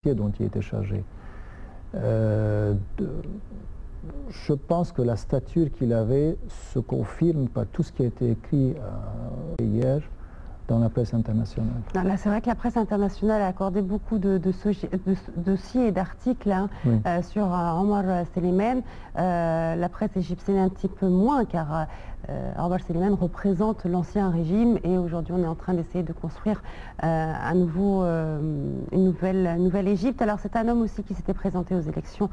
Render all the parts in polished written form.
dont il était chargé. Je pense que la stature qu'il avait se confirme par tout ce qui a été écrit hier dans la presse internationale. Là, c'est vrai que la presse internationale a accordé beaucoup de dossiers et d'articles Oui. sur Omar Suleiman. La presse égyptienne un petit peu moins, car Omar Suleiman représente l'ancien régime et aujourd'hui on est en train d'essayer de construire une nouvelle Égypte. Alors c'est un homme aussi qui s'était présenté aux élections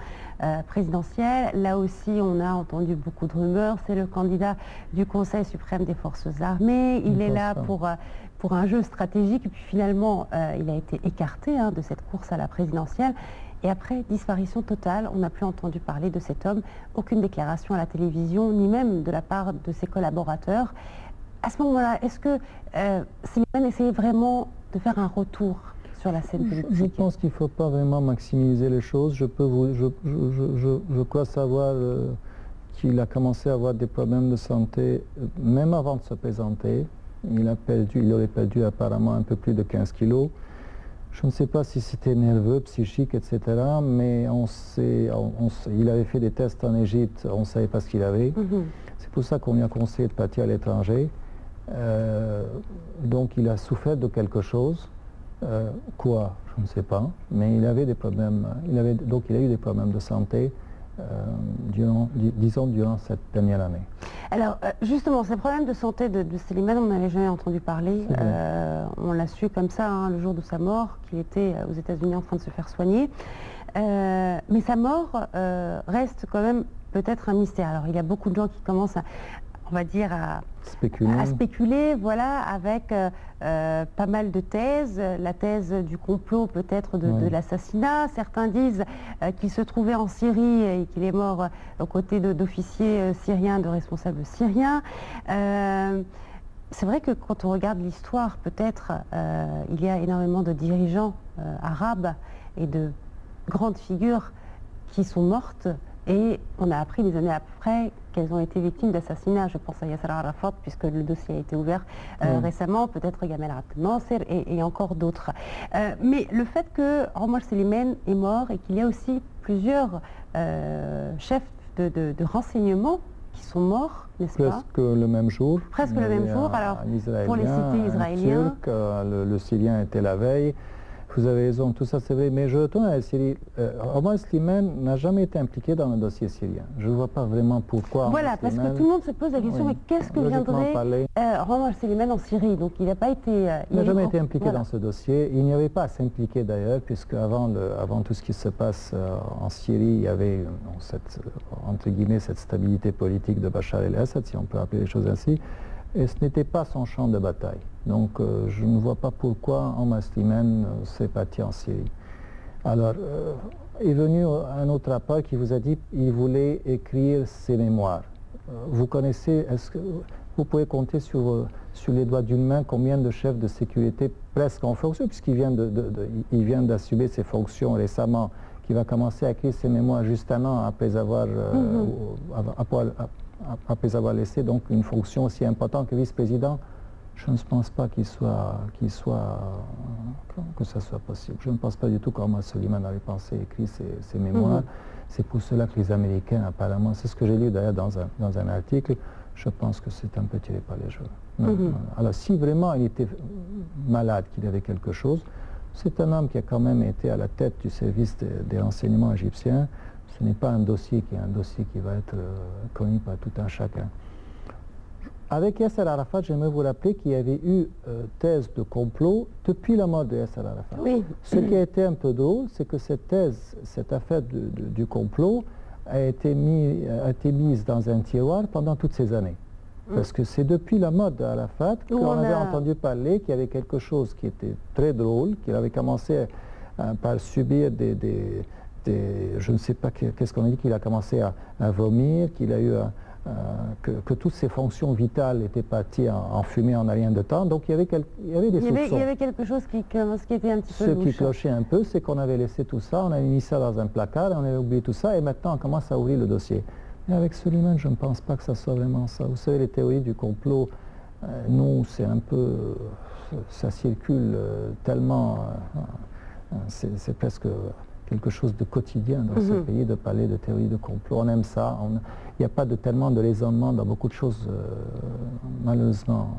présidentielles. Là aussi on a entendu beaucoup de rumeurs. C'est le candidat du Conseil suprême des forces armées. Il est là pour un jeu stratégique, et puis finalement il a été écarté de cette course à la présidentielle. Et après, disparition totale, on n'a plus entendu parler de cet homme, aucune déclaration à la télévision, ni même de la part de ses collaborateurs. À ce moment-là, est-ce que Suleiman essayait vraiment de faire un retour sur la scène politique? Je pense qu'il ne faut pas vraiment maximiser les choses. Je crois savoir qu'il a commencé à avoir des problèmes de santé, même avant de se présenter. Il aurait perdu apparemment un peu plus de 15 kilos. Je ne sais pas si c'était nerveux, psychique, etc. Mais il avait fait des tests en Égypte, on ne savait pas ce qu'il avait. C'est pour ça qu'on lui a conseillé de partir à l'étranger. Donc il a souffert de quelque chose. Quoi? Je ne sais pas. Mais il avait des problèmes. Donc il a eu des problèmes de santé. Disons durant cette dernière année. Alors justement, ces problèmes de santé de Suleiman, on n'avait jamais entendu parler. On l'a su comme ça le jour de sa mort, qu'il était aux États-Unis en train de se faire soigner. Mais sa mort reste quand même peut-être un mystère. Alors il y a beaucoup de gens qui commencent on va dire à spéculer, voilà, avec pas mal de thèses. La thèse du complot peut-être de l'assassinat. Certains disent qu'il se trouvait en Syrie et qu'il est mort aux côtés d'officiers syriens, de responsables syriens. C'est vrai que quand on regarde l'histoire, peut-être, il y a énormément de dirigeants arabes et de grandes figures qui sont mortes. Et on a appris des années après qu'elles ont été victimes d'assassinats. Je pense à Yasser Arafat, puisque le dossier a été ouvert récemment, peut-être Gamal Abdel Nasser et encore d'autres. Mais le fait que Omar Suleiman est mort et qu'il y a aussi plusieurs chefs de renseignement qui sont morts, n'est-ce pas? Presque le même jour. Presque le même jour. Alors, pour les cités israéliens. Le Syrien était la veille. Vous avez raison, tout ça c'est vrai, mais je retourne à la Syrie. Omar Suleiman n'a jamais été impliqué dans le dossier syrien. Je ne vois pas vraiment pourquoi. Voilà, parce que tout le monde se pose la question, mais qu'est-ce que viendrait Omar Suleiman en Syrie? Donc il n'a pas été... il n'a jamais été impliqué dans ce dossier. Il n'y avait pas à s'impliquer d'ailleurs, puisque avant tout ce qui se passe en Syrie, il y avait entre guillemets cette stabilité politique de Bachar el-Assad, si on peut appeler les choses ainsi. Et ce n'était pas son champ de bataille. Donc je ne vois pas pourquoi Omar Suleiman s'est parti en Syrie. Alors, est venu un autre rapport qui vous a dit qu'il voulait écrire ses mémoires. Vous connaissez, est-ce que vous pouvez compter sur les doigts d'une main combien de chefs de sécurité presque en fonction, puisqu'il vient d'assumer ses fonctions récemment, qui va commencer à écrire ses mémoires juste un an après avoir laissé donc une fonction aussi importante que vice-président. Je ne pense pas que ça soit possible. Je ne pense pas du tout qu'Omar Suleiman avait pensé écrire ses mémoires. C'est pour cela que les Américains, apparemment, c'est ce que j'ai lu d'ailleurs dans un article, je pense que c'est un peu tiré par les cheveux. Alors si vraiment il était malade, qu'il avait quelque chose, c'est un homme qui a quand même été à la tête du service des renseignements égyptiens. Ce n'est pas un dossier qui va être connu par tout un chacun. Avec Yasser Arafat, j'aimerais vous rappeler qu'il y avait eu thèse de complot depuis la mort de Yasser Arafat. Oui. Ce qui a été un peu drôle, c'est que cette affaire du complot a été mise dans un tiroir pendant toutes ces années. Parce que c'est depuis la mort d'Arafat qu'on avait entendu parler qu'il y avait quelque chose qui était très drôle, qu'il avait commencé par subir je ne sais pas qu'est-ce qu'on a dit, qu'il a commencé à vomir, qu'il a eu que toutes ses fonctions vitales étaient parties en fumée en un rien de temps. Donc il y avait des soupçons. Il y avait quelque chose qui était un petit peu louche. Ce qui clochait un peu, c'est qu'on avait laissé tout ça, on avait mis ça dans un placard, on avait oublié tout ça, et maintenant on commence à ouvrir le dossier. Mais avec Suleiman, je ne pense pas que ça soit vraiment ça. Vous savez, les théories du complot, nous, c'est un peu... ça circule tellement C'est presque quelque chose de quotidien dans ce pays de parler de théorie de complot. On aime ça. Il n'y a pas tellement de raisonnement dans beaucoup de choses, malheureusement,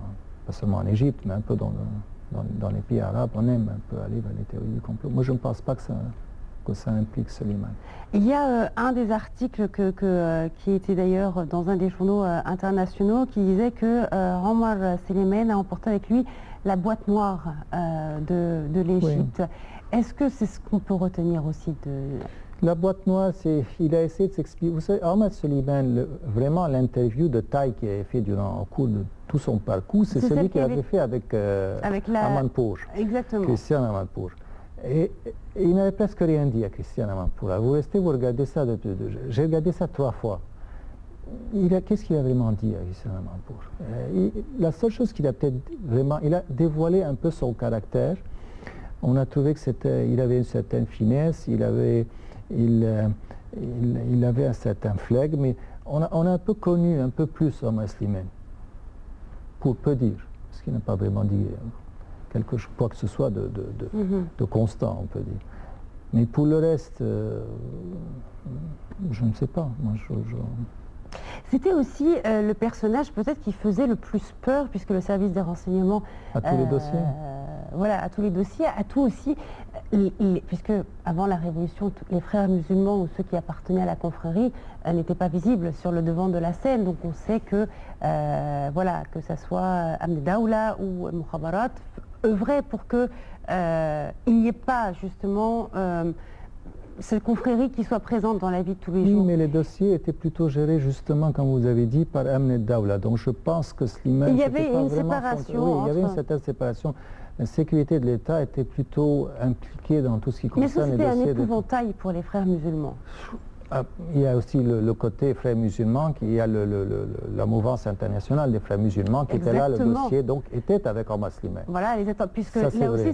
pas seulement en Égypte, mais un peu dans les pays arabes. On aime un peu aller vers les théories du complot. Moi, je ne pense pas que ça implique Soliman. Il y a un des articles qui était d'ailleurs dans un des journaux internationaux qui disait que Omar Suleiman a emporté avec lui la boîte noire de l'Égypte. Oui. Est-ce que c'est ce qu'on peut retenir aussi de... La boîte noire, il a essayé de s'expliquer. Vous savez, Omar Suleiman, vraiment l'interview de taille qu'il avait fait au cours de tout son parcours, c'est celui qu'il avait fait avec Amanpour. Exactement. Christian Amanpour. Et il n'avait presque rien dit à Christian Amanpour. Vous restez, vous regardez ça. J'ai regardé ça 3 fois. Qu'est-ce qu'il a vraiment dit à Christian Amanpour? La seule chose qu'il a peut-être vraiment... Il a dévoilé un peu son caractère. On a trouvé qu'il avait une certaine finesse, il avait un certain flegme, mais on a un peu connu un peu plus Omar Suleiman, pour peu dire, parce qu'il n'a pas vraiment dit quoi que ce soit de constant, on peut dire. Mais pour le reste, je ne sais pas. Moi, C'était aussi le personnage peut-être qui faisait le plus peur, puisque le service des renseignements... À tous les dossiers. Voilà, à tous les dossiers, à tout aussi, puisque avant la Révolution, les frères musulmans ou ceux qui appartenaient à la confrérie n'étaient pas visibles sur le devant de la scène. Donc on sait que, voilà, que ce soit Amn Daoula ou Mukhabarat, œuvraient pour qu'il n'y ait pas justement... cette confrérie qui soit présente dans la vie de tous les jours. Oui, mais les dossiers étaient plutôt gérés justement, comme vous avez dit, par Amn Daoula. Donc je pense que Suleiman... Il y avait une séparation. Oui, il y avait une certaine séparation. La sécurité de l'État était plutôt impliquée dans tout ce qui concerne les dossiers... Mais c'était un épouvantail pour les frères musulmans. Il y a aussi le côté frères musulmans, il y a la mouvance internationale des frères musulmans qui était là, le dossier donc était avec Omar Suleiman. Voilà, puisque là aussi,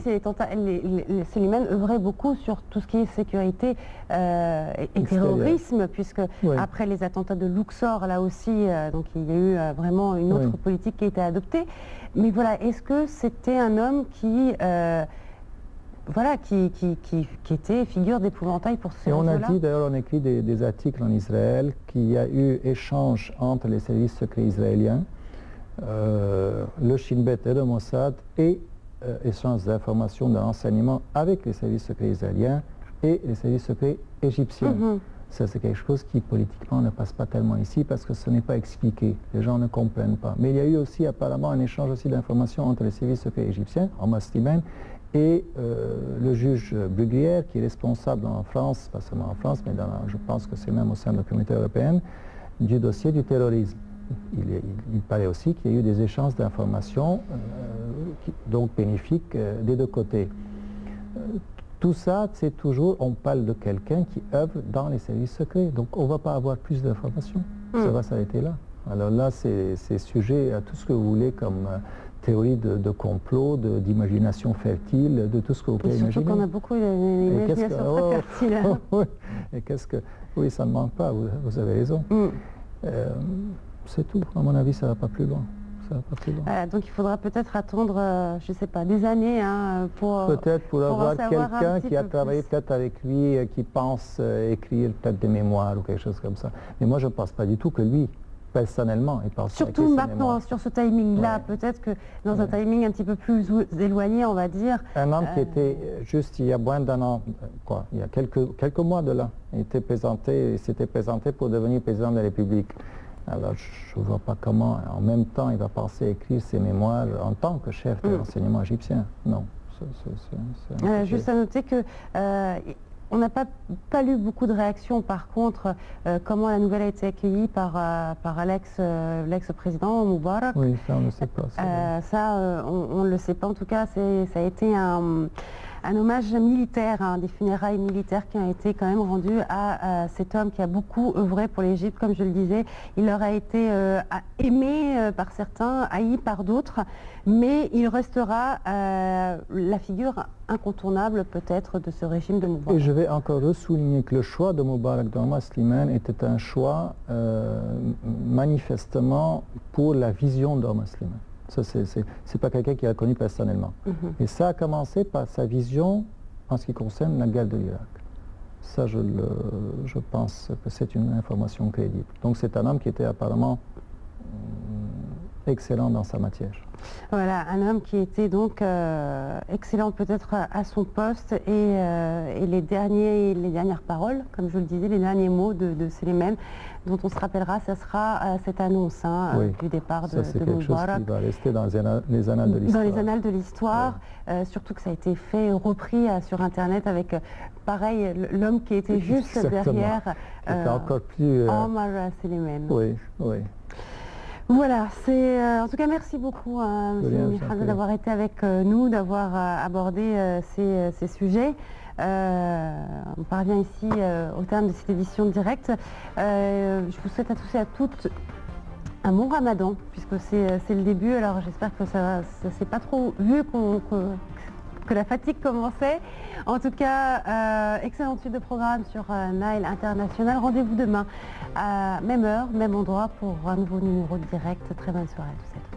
Suleiman œuvrait beaucoup sur tout ce qui est sécurité et terrorisme, puisque après les attentats de Luxor, là aussi, donc il y a eu vraiment une autre politique qui a été adoptée. Mais voilà, est-ce que c'était un homme qui... voilà, qui était figure d'épouvantail pour ce Et on a dit, d'ailleurs, on écrit des articles en Israël, qu'il y a eu échange entre les services secrets israéliens, le Shin Bet et le Mossad, et échange d'informations, de renseignements avec les services secrets israéliens et les services secrets égyptiens. Ça, c'est quelque chose qui, politiquement, ne passe pas tellement ici parce que ce n'est pas expliqué. Les gens ne comprennent pas. Mais il y a eu aussi, apparemment, un échange aussi d'informations entre les services secrets égyptiens, Omar Suleiman, et le juge Bruguière, qui est responsable en France, pas seulement en France, mais je pense que c'est même au sein de la communauté européenne, du dossier du terrorisme. Il paraît aussi qu'il y a eu des échanges d'informations, donc bénéfiques des deux côtés. Tout ça, c'est toujours, on parle de quelqu'un qui œuvre dans les services secrets, donc on ne va pas avoir plus d'informations, ça va s'arrêter là. Alors là, c'est sujet à tout ce que vous voulez comme... théorie de complot, d'imagination fertile, de tout ce que vous pouvez imaginer. Surtout qu'on a beaucoup d'imagination très fertile. Et qu'est-ce que... Oui, ça ne manque pas, vous avez raison. C'est tout. À mon avis, ça ne va pas plus loin. Ça va pas plus loin. Donc il faudra peut-être attendre, je ne sais pas, des années pour... Peut-être pour avoir quelqu'un qui a travaillé peut-être avec lui, qui pense écrire peut-être des mémoires ou quelque chose comme ça. Mais moi, je ne pense pas du tout que lui... personnellement, il pense surtout maintenant, sur ce timing-là, peut-être que dans un timing un petit peu plus éloigné, on va dire. Un homme qui était juste il y a moins d'un an, il y a quelques mois de là, il s'était présenté pour devenir président de la République. Alors je ne vois pas comment, en même temps, il va penser à écrire ses mémoires en tant que chef de l'enseignement égyptien. Non. Juste à noter que... on n'a pas lu beaucoup de réactions, par contre, comment la nouvelle a été accueillie par l'ex-président Moubarak. Oui, ça on ne le sait pas. Ça, on ne le sait pas. En tout cas, ça a été un hommage militaire, des funérailles militaires qui ont été quand même rendues à cet homme qui a beaucoup œuvré pour l'Égypte, comme je le disais. Il leur a été aimé par certains, haï par d'autres, mais il restera la figure incontournable peut-être de ce régime de Moubarak. Et je vais encore souligner que le choix de Moubarak d'Omar Suleiman était un choix manifestement pour la vision d'Omar Suleiman. Ça, c'est pas quelqu'un qui l'a connu personnellement. Et ça a commencé par sa vision en ce qui concerne la guerre de l'Irak. Ça, je pense que c'est une information crédible. Donc c'est un homme qui était apparemment excellent dans sa matière. Voilà, un homme qui était donc excellent peut-être à son poste et les dernières paroles, comme je le disais, les derniers mots de Suleiman, dont on se rappellera, ça sera cette annonce oui, du départ de Moubarak. Ça, c'est quelque chose qui va rester dans les annales de l'histoire. Dans les annales de l'histoire, oui. Surtout que ça a été fait, repris sur Internet avec, pareil, l'homme qui était juste derrière encore plus, Omar Suleiman. Oui, oui. Voilà, en tout cas merci beaucoup M. Mihal d'avoir été avec nous, d'avoir abordé ces sujets. On parvient ici au terme de cette édition directe. Je vous souhaite à tous et à toutes un bon ramadan, puisque c'est le début, alors j'espère que ça s'est pas trop vu que la fatigue commençait. En tout cas, excellente suite de programme sur Nile International. Rendez-vous demain à même heure, même endroit pour un nouveau numéro de direct. Très bonne soirée à tous et à toutes.